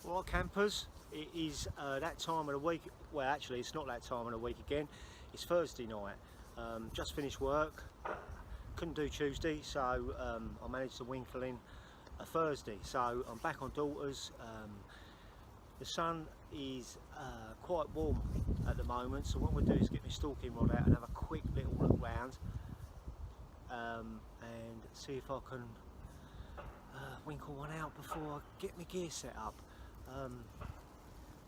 Right, campers, it is that time of the week. Well, actually it's not that time of the week again, it's Thursday night. Just finished work, couldn't do Tuesday, so I managed to winkle in a Thursday. So I'm back on Daughters. The sun is quite warm at the moment, so what we'll do is get my stalking rod out and have a quick little look round and see if I can winkle one out before I get my gear set up.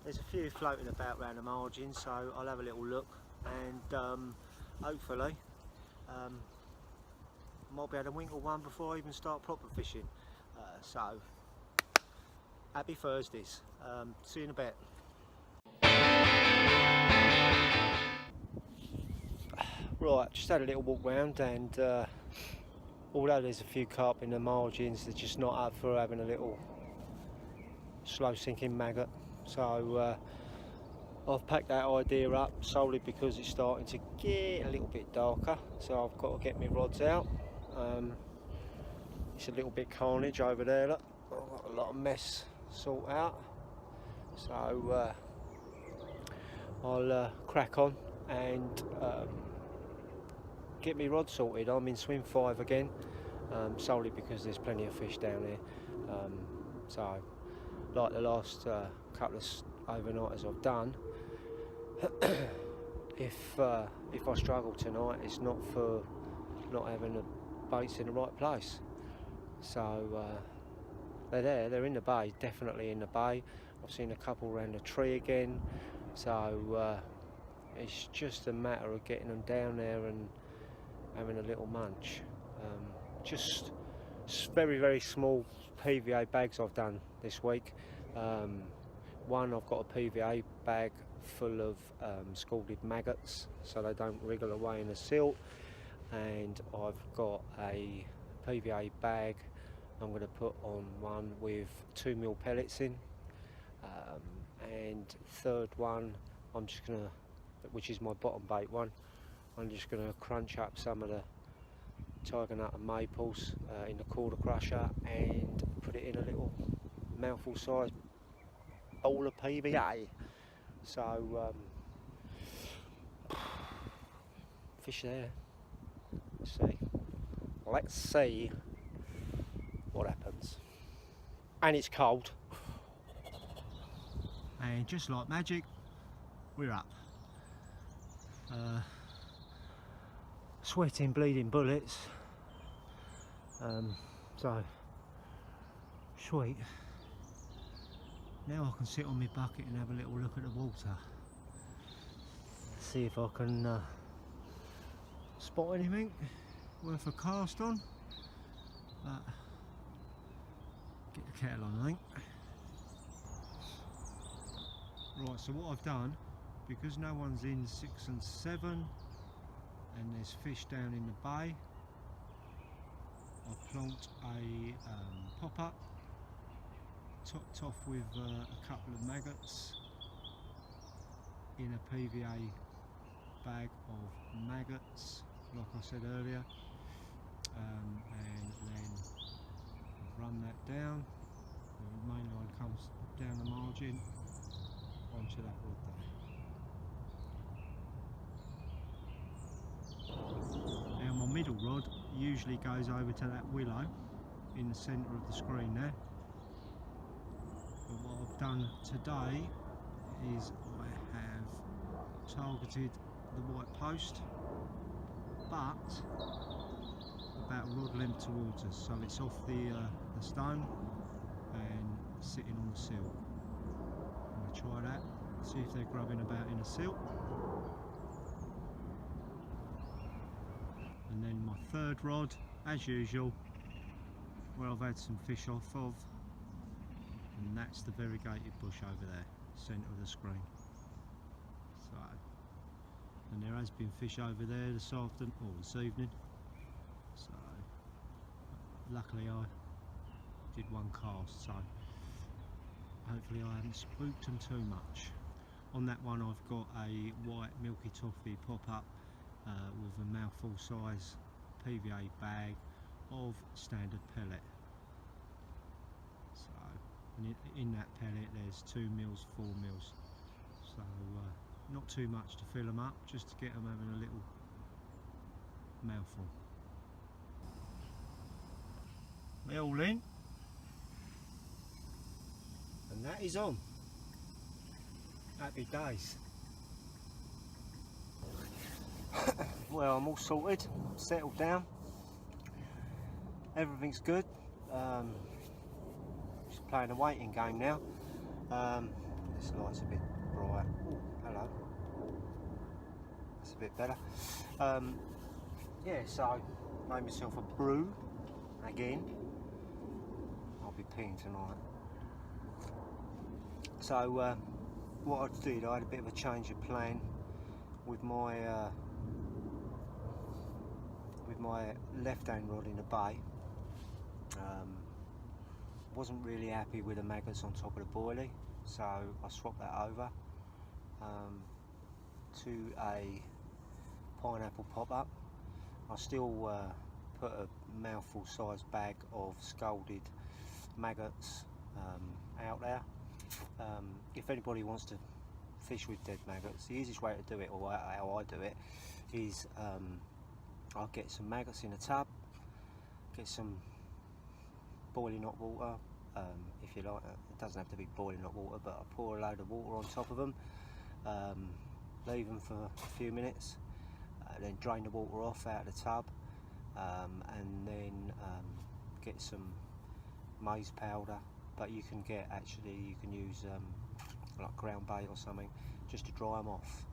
There's a few floating about around the margin, so I'll have a little look and hopefully might be able to winkle one before I even start proper fishing. So happy Thursdays. See you in a bit. Right, just had a little walk round, and although there's a few carp in the margins, they're just not up for having a little slow sinking maggot. So I've packed that idea up solely because it's starting to get a little bit darker, so I've got to get my rods out. It's a little bit carnage over there, look. I've got a lot of mess to sort out, so I'll crack on and get my rod sorted. I'm in swim 5 again, solely because there's plenty of fish down here. So like the last couple of overnighters I've done, if I struggle tonight, it's not for not having the baits in the right place. So they're there, they're in the bay, definitely in the bay. I've seen a couple around the tree again, so it's just a matter of getting them down there and having a little munch. Just very, very small PVA bags I've done this week. One, I've got a PVA bag full of scalded maggots so they don't wriggle away in the silt, and I've got a PVA bag I'm going to put on one with 2mm pellets in, and third one I'm just going to, which is my bottom bait one, I'm just going to crunch up some of the tiger nut and maples in the quarter crusher and put it in a little mouthful size bowl of PVA. So fish there. Let's see what happens. And it's cold, and just like magic we're up. Sweating bleeding bullets, so sweet. Now I can sit on my bucket and have a little look at the water, see if I can spot anything worth a cast on. But get the kettle on, I think. Right, so what I've done, because no one's in 6 and 7 and there's fish down in the bay, I've plonked a pop-up, topped off with a couple of maggots in a PVA bag of maggots, like I said earlier, and then run that down. The main line comes down the margin onto that rod there. Now my middle rod usually goes over to that willow in the centre of the screen there. But what I've done today is I have targeted the white post, but about a rod length towards us, so it's off the stone and sitting on the silt. I'm going to try that, see if they're grubbing about in the silt. And then my third rod, as usual, where I've had some fish off of, and that's the variegated bush over there, centre of the screen. So, and there has been fish over there this afternoon, or this evening. So, luckily I did one cast, so hopefully I haven't spooked them too much. On that one I've got a white milky toffee pop-up with a mouthful size PVA bag of standard pellet. So and in that pellet there's 2 mils, 4 mils, so not too much to fill them up, just to get them having a little mouthful. They're all in, and that is on. Happy days. Well, I'm all sorted, settled down, everything's good. Just playing a waiting game now. This light's a bit bright. Ooh, hello. That's a bit better. Yeah, so made myself a brew again. I'll be peeing tonight. So what I did, I had a bit of a change of plan with my left-hand rod in the bay. Wasn't really happy with the maggots on top of the boilie, so I swapped that over to a pineapple pop-up. I still put a mouthful size bag of scalded maggots out there. If anybody wants to fish with dead maggots, the easiest way to do it, or how I do it, is I'll get some maggots in a tub, get some boiling hot water, if you like. It doesn't have to be boiling hot water, but I pour a load of water on top of them, leave them for a few minutes, then drain the water off out of the tub, and then get some maize powder, but you can get, actually you can use like ground bait or something, just to dry them off,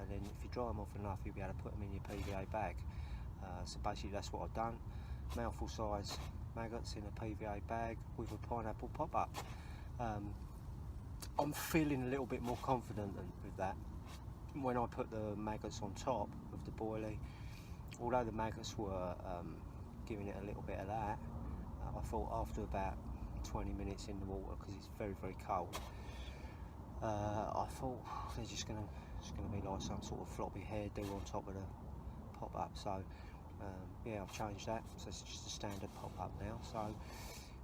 and then if you dry them off enough, you'll be able to put them in your PVA bag. So basically that's what I've done, mouthful size maggots in a PVA bag with a pineapple pop-up. I'm feeling a little bit more confident with that. When I put the maggots on top of the boilie, although the maggots were giving it a little bit of that, I thought after about 20 minutes in the water, because it's very, very cold, I thought they're just going to be like some sort of floppy hairdo on top of the pop-up. So yeah, I've changed that, so it's just a standard pop-up now, so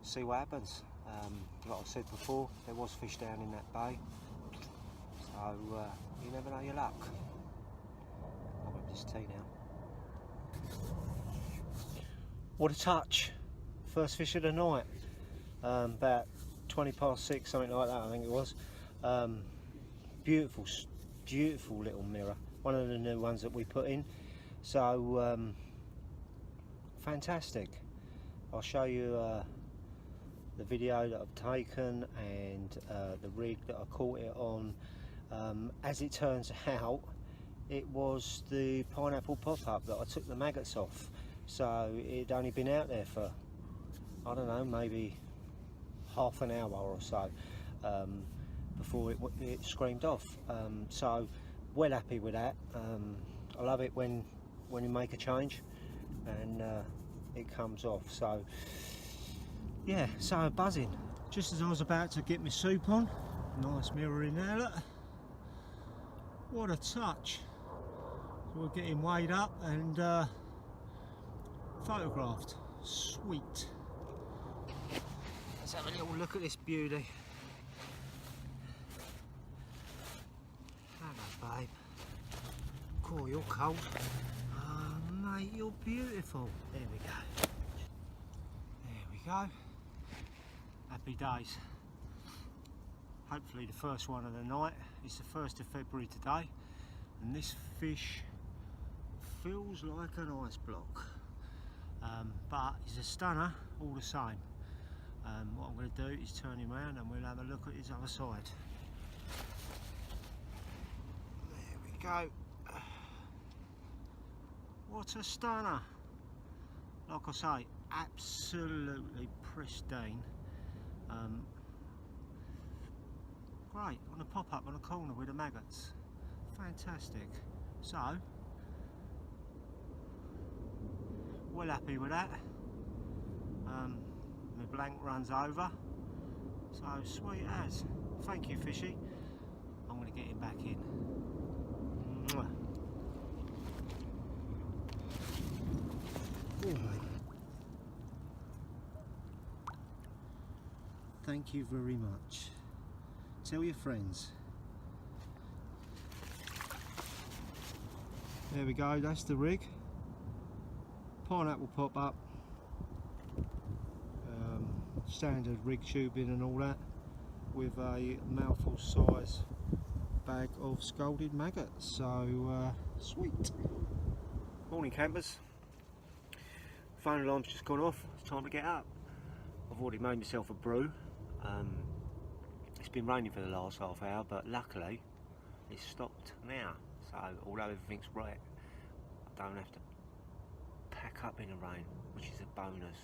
see what happens. Like I said before, there was fish down in that bay, so you never know your luck. I'll have this tea now. What a touch! First fish of the night, about 20 past 6, something like that I think it was. Beautiful, beautiful little mirror, one of the new ones that we put in, so fantastic. I'll show you the video that I've taken and the rig that I caught it on. As it turns out, it was the pineapple pop-up that I took the maggots off, so it'd only been out there for, I don't know, maybe half an hour or so before it screamed off. So well happy with that. I love it when you make a change and it comes off. So yeah, so buzzing. Just as I was about to get my soup on, nice mirror in there, look. What a touch. So we're getting weighed up and photographed. Sweet. Let's have a little look at this beauty. Hello, babe. Cool, you're cold. Oh, mate, you're beautiful. There we go. There we go. Happy days. Hopefully the first one of the night. It's the 1st of February today, and this fish feels like an ice block, but he's a stunner all the same. What I'm going to do is turn him around and we'll have a look at his other side. There we go. What a stunner! Like I say, absolutely pristine. Great, on a pop-up on a corner with the maggots. Fantastic. So, well happy with that. My blank runs over. So sweet as. Thank you, fishy. I'm going to get him back in. Mwah. Ooh. thank you very much. Tell your friends. There we go, that's the rig. Pineapple pop up. Standard rig tubing and all that, with a mouthful size bag of scalded maggots. So sweet. Morning campers. Phone alarm's just gone off. It's time to get up. I've already made myself a brew. It's been raining for the last half hour, but luckily it's stopped now. So although everything's wet, I don't have to pack up in the rain, which is a bonus.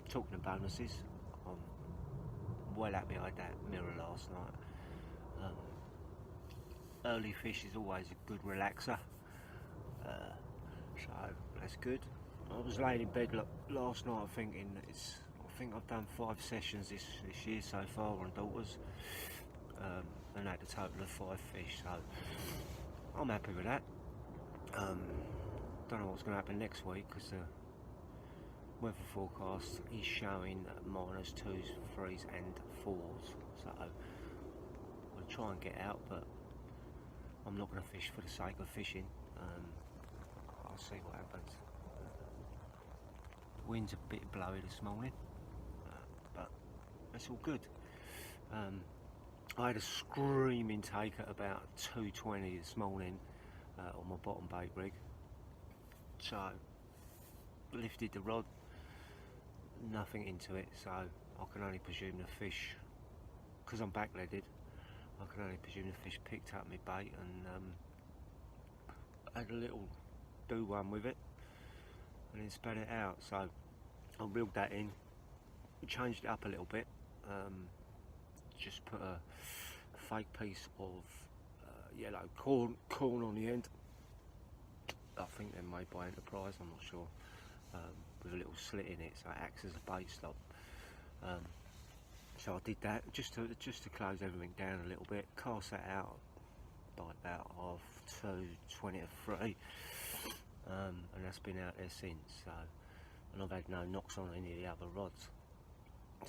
Talking of bonuses, I'm well happy I had that mirror last night. Early fish is always a good relaxer, so that's good. I was laying in bed last night thinking I think I've done 5 sessions this year so far on daughters, and had a total of 5 fish, so I'm happy with that. Don't know what's going to happen next week, because the weather forecast is showing -2s, 3s and 4s, so I'll try and get out, but I'm not going to fish for the sake of fishing. I'll see what happens. Wind's a bit blowy this morning, but it's all good. I had a screaming take at about 2:20 this morning on my bottom bait rig, so lifted the rod, nothing into it, so I can only presume the fish, because I'm backlegged, I can only presume the fish picked up my bait and had a little do one with it and then spat it out. So I reeled that in, changed it up a little bit, just put a fake piece of yellow corn on the end. I think they're made by Enterprise, I'm not sure, with a little slit in it, so it acts as a bait stop. So I did that just to close everything down a little bit. Cast that out by about 2:20 to 3, and that's been out there since. So, and I've had no knocks on any of the other rods.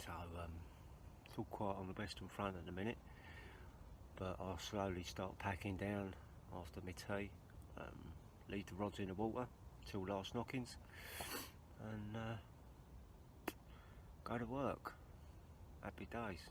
So it's all quiet on the western front at the minute, but I'll slowly start packing down after my tea. Leave the rods in the water till last knockings, and go to work. Happy days.